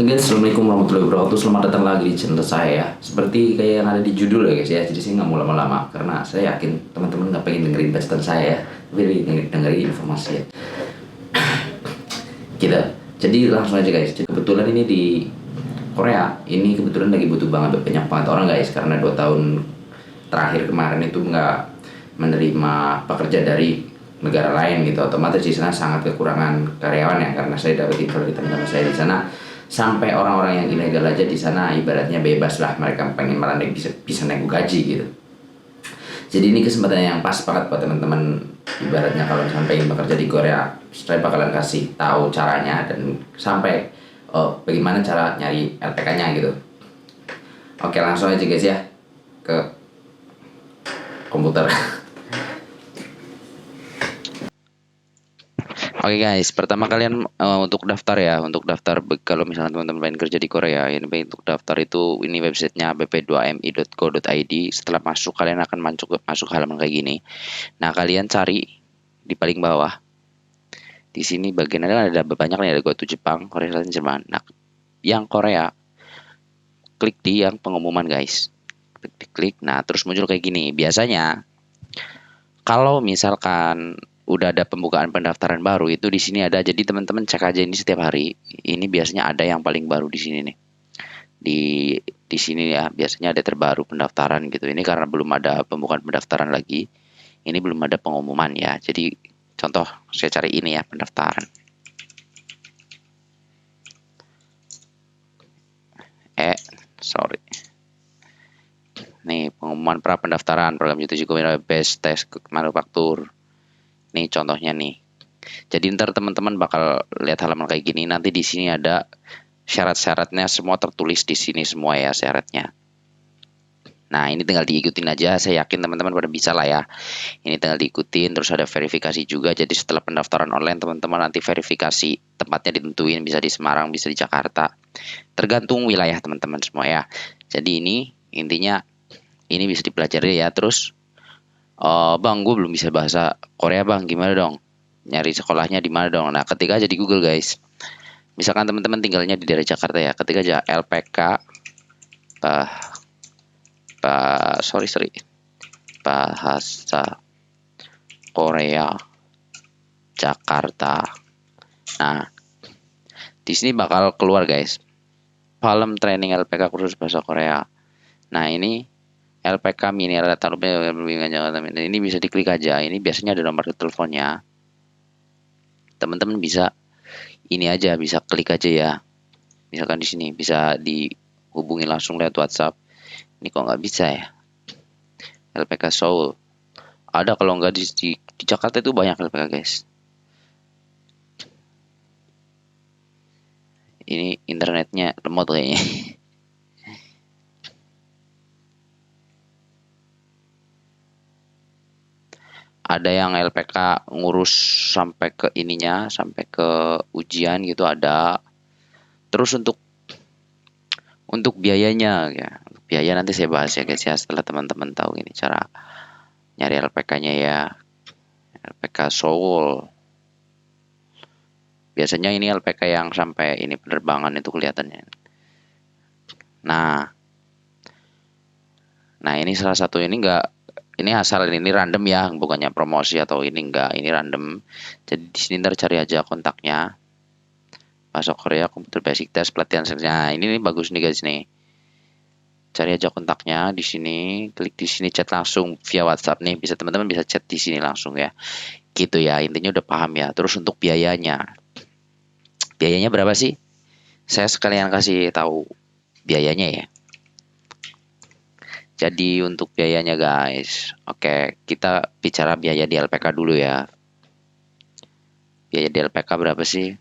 Guys, assalamualaikum warahmatullahi wabarakatuh. Selamat datang lagi di channel saya ya. Seperti kayak yang ada di judul ya guys ya. Jadi saya nggak mau lama-lama karena saya yakin teman-teman nggak pengen dengerin bacotan saya ya, tapi dengerin informasi ya. Jadi langsung aja guys. Kebetulan ini di Korea ini kebetulan lagi butuh banyak banget orang guys, karena 2 tahun terakhir kemarin itu nggak menerima pekerja dari negara lain gitu. Otomatis di sana sangat kekurangan karyawan ya, karena saya dapat info dari teman-teman saya di sana sampai orang-orang yang ilegal aja di sana ibaratnya bebas lah, mereka pengen malah bisa nego gaji gitu. Jadi ini kesempatan yang pas banget buat teman-teman, ibaratnya kalau sampai ingin bekerja di Korea, saya bakalan kasih tahu caranya dan sampai bagaimana cara nyari LPK-nya gitu. Oke, langsung aja guys ya ke komputer. Oke guys, pertama kalian untuk daftar ya, kalau misalnya teman-teman pengen kerja di Korea, ini untuk daftar itu ini websitenya bp2mi.co.id. Setelah masuk kalian akan masuk halaman kayak gini. Nah kalian cari di paling bawah. Di sini bagiannya ada banyak nih, ada Go to Jepang, Korea Selatan, Jerman. Nah yang Korea klik di yang pengumuman guys, klik. Nah terus muncul kayak gini. Biasanya kalau misalkan udah ada pembukaan pendaftaran baru itu di sini ada, jadi teman-teman cek aja ini setiap hari. Ini biasanya ada yang paling baru di sini nih. Di sini ya biasanya ada terbaru pendaftaran gitu. Ini karena belum ada pembukaan pendaftaran lagi. Ini belum ada pengumuman ya. Jadi contoh saya cari ini ya, pendaftaran. Sorry. Nih pengumuman pra pendaftaran program YouTube Best Test Manufaktur. Nih contohnya nih. Jadi ntar teman-teman bakal lihat halaman kayak gini. Nanti di sini ada syarat-syaratnya semua tertulis di sini semua ya syaratnya. Nah ini tinggal diikutin aja. Saya yakin teman-teman pada bisa lah ya. Ini tinggal diikutin. Terus ada verifikasi juga. Jadi setelah pendaftaran online teman-teman nanti verifikasi tempatnya ditentuin. Bisa di Semarang, bisa di Jakarta. Tergantung wilayah teman-teman semua ya. Jadi ini intinya ini bisa dipelajari ya. Terus bang, gue belum bisa bahasa Korea bang, gimana dong? Nyari sekolahnya di mana dong? Nah, ketik aja di Google guys. Misalkan teman-teman tinggalnya di daerah Jakarta ya, ketik aja LPK, bahasa Korea Jakarta. Nah, di sini bakal keluar guys. Film training LPK kursus bahasa Korea. Nah, ini LPK mini data ini bisa diklik aja. Ini biasanya ada nomor teleponnya. Teman-teman bisa ini aja, bisa klik aja ya. Misalkan di sini bisa dihubungi langsung lewat WhatsApp. Ini kok nggak bisa ya? LPK Seoul. Ada, kalau nggak di Jakarta itu banyak LPK guys. Ini internetnya lemot kayaknya. Ada yang LPK ngurus sampai ke ininya, sampai ke ujian gitu ada. Terus untuk biayanya ya, untuk biaya nanti saya bahas ya guys ya, setelah teman-teman tahu ini cara nyari LPK-nya ya. LPK Seoul. Biasanya ini LPK yang sampai ini penerbangan itu kelihatannya. Nah ini salah satu, ini asal ini random ya, bukannya promosi atau ini enggak, ini random. Jadi di sini ntar cari aja kontaknya. Bahasa Korea Computer Basic Test pelatihan. Nah, ini bagus nih guys nih. Cari aja kontaknya di sini, klik di sini, chat langsung via WhatsApp nih. Bisa teman-teman bisa chat di sini langsung ya. Gitu ya, intinya udah paham ya. Terus untuk biayanya. Biayanya berapa sih? Saya sekalian kasih tahu biayanya ya. Jadi untuk biayanya guys, oke, kita bicara biaya di LPK dulu ya. Biaya di LPK berapa sih?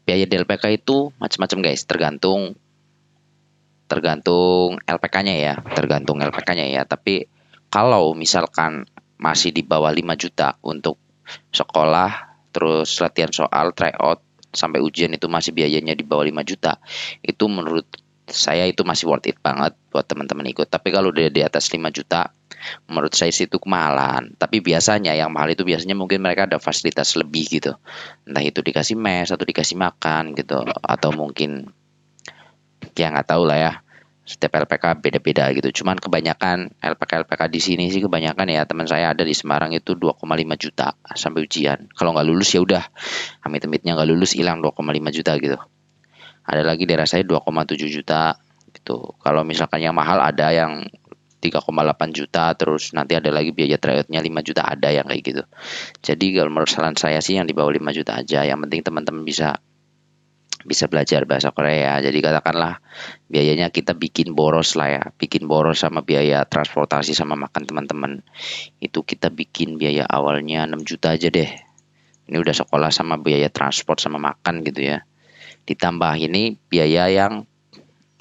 Biaya di LPK itu macam-macam guys, tergantung LPK-nya ya, Tapi kalau misalkan masih di bawah 5 juta untuk sekolah, terus latihan soal, tryout, sampai ujian itu masih biayanya di bawah 5 juta. Itu menurut saya itu masih worth it banget buat teman-teman ikut. Tapi kalau udah di atas 5 juta Menurut saya sih itu kemahalan. Tapi biasanya yang mahal itu biasanya mungkin mereka ada fasilitas lebih gitu. Entah itu dikasih mes atau dikasih makan gitu, atau mungkin ya nggak tahu lah ya. Setiap LPK beda-beda gitu. Cuman kebanyakan LPK di sini sih kebanyakan ya teman saya ada di Semarang itu 2,5 juta sampai ujian. Kalau nggak lulus ya udah, amit-amitnya nggak lulus hilang 2,5 juta gitu. Ada lagi daerah saya 2,7 juta gitu. Kalau misalkan yang mahal ada yang 3,8 juta, terus nanti ada lagi biaya tryoutnya 5 juta, ada yang kayak gitu. Jadi kalau menurut saran saya sih yang di bawah 5 juta aja, yang penting teman-teman bisa bisa belajar bahasa Korea. Jadi katakanlah biayanya kita bikin boros lah ya, bikin boros sama biaya transportasi sama makan teman-teman. Itu kita bikin biaya awalnya 6 juta aja deh. Ini udah sekolah sama biaya transport sama makan gitu ya. Ditambah ini biaya yang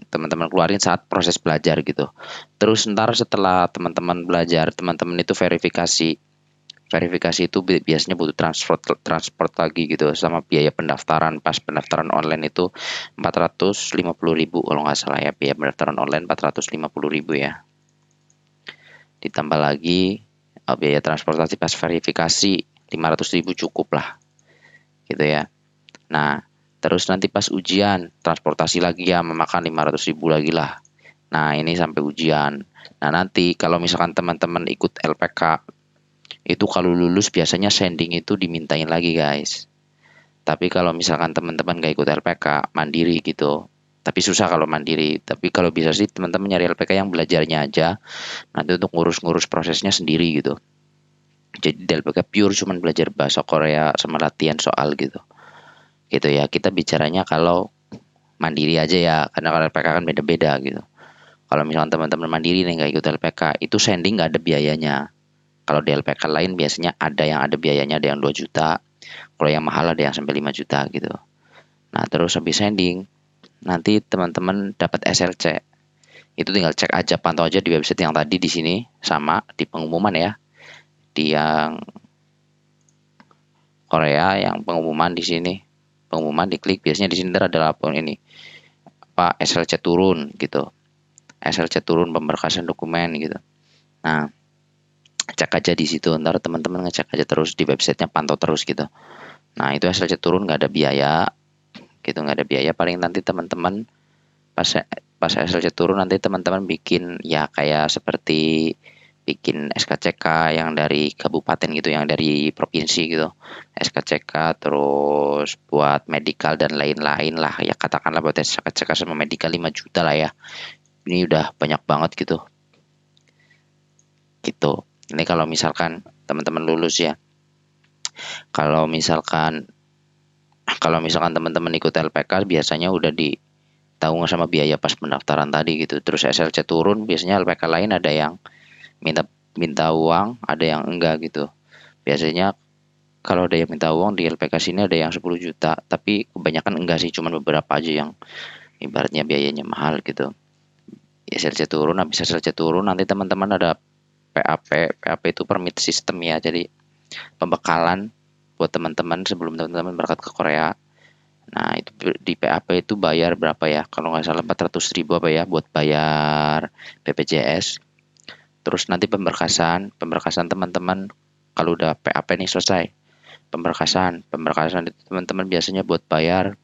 teman-teman keluarin saat proses belajar gitu. Terus ntar setelah teman-teman belajar, teman-teman itu verifikasi. Verifikasi itu biasanya butuh transport lagi gitu sama biaya pendaftaran. Pas pendaftaran online itu 450.000 kalau nggak salah ya, biaya pendaftaran online 450.000 ya. Ditambah lagi biaya transportasi pas verifikasi 500.000 cukup lah gitu ya. Nah, terus nanti pas ujian transportasi lagi ya memakan 500.000 lagi lah. Nah, ini sampai ujian. Nah, nanti kalau misalkan teman-teman ikut LPK, itu kalau lulus biasanya sending itu dimintain lagi guys. Tapi kalau misalkan teman-teman gak ikut LPK, mandiri gitu. Tapi susah kalau mandiri. Tapi kalau bisa sih teman-teman nyari LPK yang belajarnya aja. Nanti untuk ngurus-ngurus prosesnya sendiri gitu. Jadi di LPK pure cuman belajar bahasa Korea sama latihan soal gitu. Gitu ya. Kita bicaranya kalau mandiri aja ya. Karena kalau LPK kan beda-beda gitu. Kalau misalkan teman-teman mandiri nih nggak ikut LPK, itu sending nggak ada biayanya. Kalau di LPK lain biasanya ada yang ada biayanya, ada yang 2 juta. Kalau yang mahal ada yang sampai 5 juta gitu. Nah, terus habis sending, nanti teman-teman dapat SLC. Itu tinggal cek aja, pantau aja di website yang tadi di sini sama di pengumuman ya. Di yang Korea yang pengumuman di sini. Pengumuman diklik biasanya di sini ada laporan ini. Apa SLC turun gitu. SLC turun pemberkasan dokumen gitu. Nah, cek aja di situ, ntar teman-teman ngecek aja terus di websitenya, pantau terus gitu. Nah, itu SLC turun nggak ada biaya gitu, nggak ada biaya. Paling nanti teman-teman pas pas SLC turun nanti teman-teman bikin ya kayak seperti bikin SKCK yang dari kabupaten gitu, yang dari provinsi gitu, SKCK, terus buat medical dan lain-lain lah ya, katakanlah buat SKCK sama medical 5 juta lah ya. Ini udah banyak banget gitu. Ini kalau misalkan teman-teman lulus ya. Kalau misalkan teman-teman ikut LPK biasanya udah ditanggung sama biaya pas pendaftaran tadi gitu. Terus SLC turun biasanya LPK lain ada yang minta minta uang, ada yang enggak gitu. Biasanya kalau ada yang minta uang di LPK sini ada yang 10 juta, tapi kebanyakan enggak sih, cuman beberapa aja yang ibaratnya biayanya mahal gitu. SLC turun, habis SLC turun nanti teman-teman ada PAP. PAP itu permit system ya. Jadi pembekalan buat teman-teman sebelum teman-teman berangkat ke Korea. Nah, itu di PAP itu bayar berapa ya? Kalau nggak salah 400.000 apa ya buat bayar BPJS. Terus nanti pemberkasan teman-teman kalau udah PAP nih selesai. Pemberkasan itu teman-teman biasanya buat bayar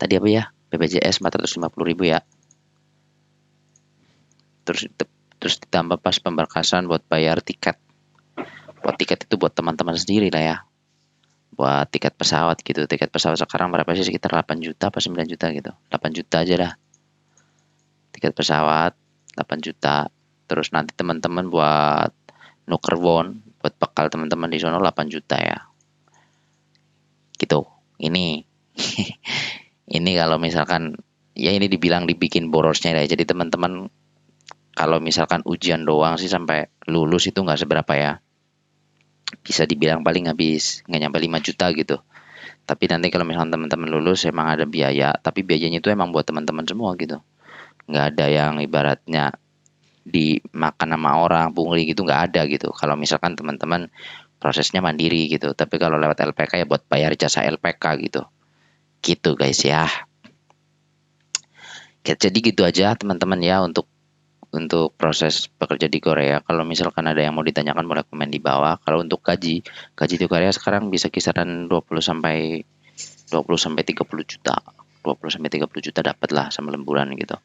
tadi apa ya? BPJS 450.000 ya. Terus ditambah pas pemberkasan buat bayar tiket. Buat tiket itu buat teman-teman sendiri lah ya. Buat tiket pesawat gitu. Tiket pesawat sekarang berapa sih? Sekitar 8 juta apa 9 juta gitu. 8 juta aja lah. Tiket pesawat 8 juta. Terus nanti teman-teman buat nuker won, buat bekal teman-teman di sono 8 juta ya. Gitu. Ini ini kalau misalkan ya ini dibilang dibikin borosnya ya. Jadi teman-teman kalau misalkan ujian doang sih sampai lulus itu nggak seberapa ya. Bisa dibilang paling habis nggak nyampe 5 juta gitu. Tapi nanti kalau misalkan teman-teman lulus emang ada biaya, tapi biayanya itu emang buat teman-teman semua gitu. Nggak ada yang ibaratnya dimakan sama orang, pungli gitu, nggak ada gitu. Kalau misalkan teman-teman prosesnya mandiri gitu. Tapi kalau lewat LPK ya buat bayar jasa LPK gitu. Gitu guys ya. Jadi gitu aja teman-teman ya untuk untuk proses bekerja di Korea. Kalau misalkan ada yang mau ditanyakan boleh komen di bawah. Kalau untuk gaji di Korea sekarang bisa kisaran 20 sampai 30 juta. 20 sampai 30 juta dapat lah sama lemburan gitu.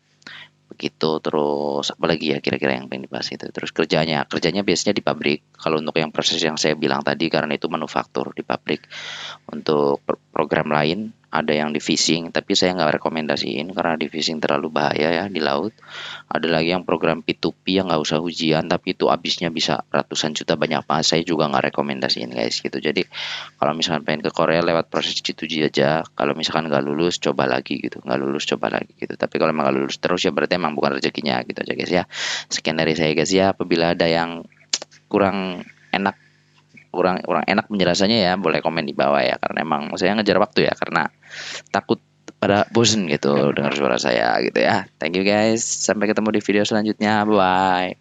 Begitu. Terus apalagi ya kira-kira yang pengen dibahas itu. Terus kerjanya biasanya di pabrik. Kalau untuk yang proses yang saya bilang tadi karena itu manufaktur di pabrik. Untuk program lain ada yang di fishing, tapi saya nggak rekomendasiin karena di fishing terlalu bahaya ya di laut. Ada lagi yang program P2P yang nggak usah ujian, tapi itu habisnya bisa ratusan juta banyak banget. Saya juga nggak rekomendasiin guys gitu. Jadi kalau misalkan pengen ke Korea lewat proses itu aja. Kalau misalkan nggak lulus coba lagi gitu, nggak lulus coba lagi gitu. Tapi kalau emang nggak lulus terus ya berarti emang bukan rezekinya gitu aja guys ya. Sekian dari saya guys ya. Apabila ada yang kurang enak kurang enak penjelasannya ya boleh komen di bawah ya karena emang saya ngejar waktu ya karena takut pada bosen gitu dengar suara saya gitu ya. Thank you guys, sampai ketemu di video selanjutnya, bye.